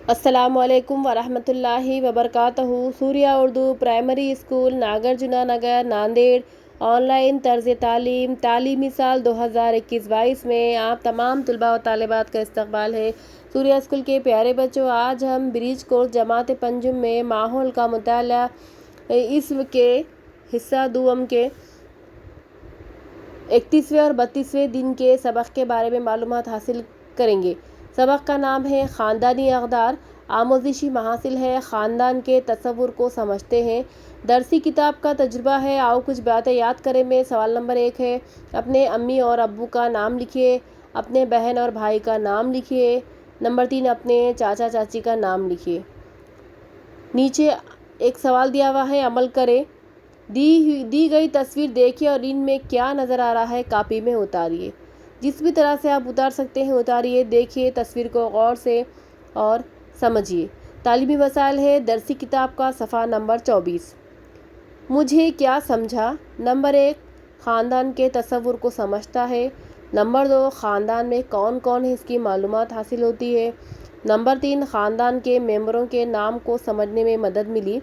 السلام علیکم ورحمۃ اللہ وبرکاتہ۔ Surya Urdu primary school Nagarjuna Nagar Nanded online طرز تعلیم تعلیمی سال 2021-22 میں آپ تمام طلباء و طالبات کا استقبال ہے۔ سوریہ اسکول کے پیارے بچوں، آج ہم برج کورس جماعت پنجم میں ماحول کا مطالعہ اس کے حصہ دوم کے 31ویں اور 32ویں دن کے سبق کے بارے میں معلومات حاصل کریں گے۔ سبق کا نام ہے خاندانی اقدار۔ آموزشی محاصل ہے خاندان کے تصور کو سمجھتے ہیں۔ درسی کتاب کا تجربہ ہے، آؤ کچھ باتیں یاد کریں میں۔ سوال نمبر 1 ہے، اپنے امی اور ابو کا نام لکھیے۔ اپنے بہن اور بھائی کا نام لکھیے۔ نمبر 3، اپنے چاچا چاچی کا نام لکھیے۔ نیچے ایک سوال دیا ہوا ہے، عمل کریں۔ دی گئی تصویر دیکھیے اور ان میں کیا نظر آ رہا ہے کاپی میں اتاریے۔ جس بھی طرح سے آپ اتار سکتے ہیں اتاریے۔ دیکھیے تصویر کو غور سے اور سمجھیے۔ تعلیمی وسائل ہے درسی کتاب کا صفحہ نمبر 24۔ مجھے کیا سمجھا؟ نمبر 1، خاندان کے تصور کو سمجھتا ہے۔ نمبر 2، خاندان میں کون کون ہے اس کی معلومات حاصل ہوتی ہے۔ نمبر 3، خاندان کے ممبروں کے نام کو سمجھنے میں مدد ملی۔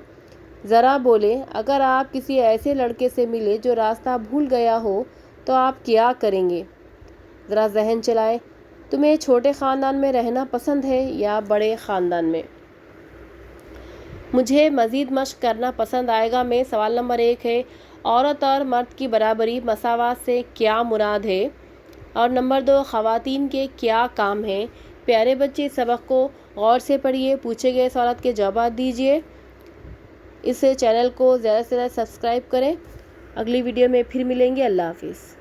ذرا بولیں، اگر آپ کسی ایسے لڑکے سے ملے جو راستہ بھول گیا ہو تو آپ کیا کریں گے؟ ذرا ذہن چلائیں۔ تمہیں چھوٹے خاندان میں رہنا پسند ہے یا بڑے خاندان میں؟ مجھے مزید مشق کرنا پسند آئے گا میں۔ سوال نمبر 1 ہے، عورت اور مرد کی برابری مساوات سے کیا مراد ہے؟ اور نمبر 2، خواتین کے کیا کام ہیں؟ پیارے بچے، اس سبق کو غور سے پڑھیے، پوچھے گئے سوالات کے جوابات دیجیے۔ اس چینل کو زیادہ سے زیادہ سبسکرائب کریں۔ اگلی ویڈیو میں پھر ملیں گے۔ اللہ حافظ۔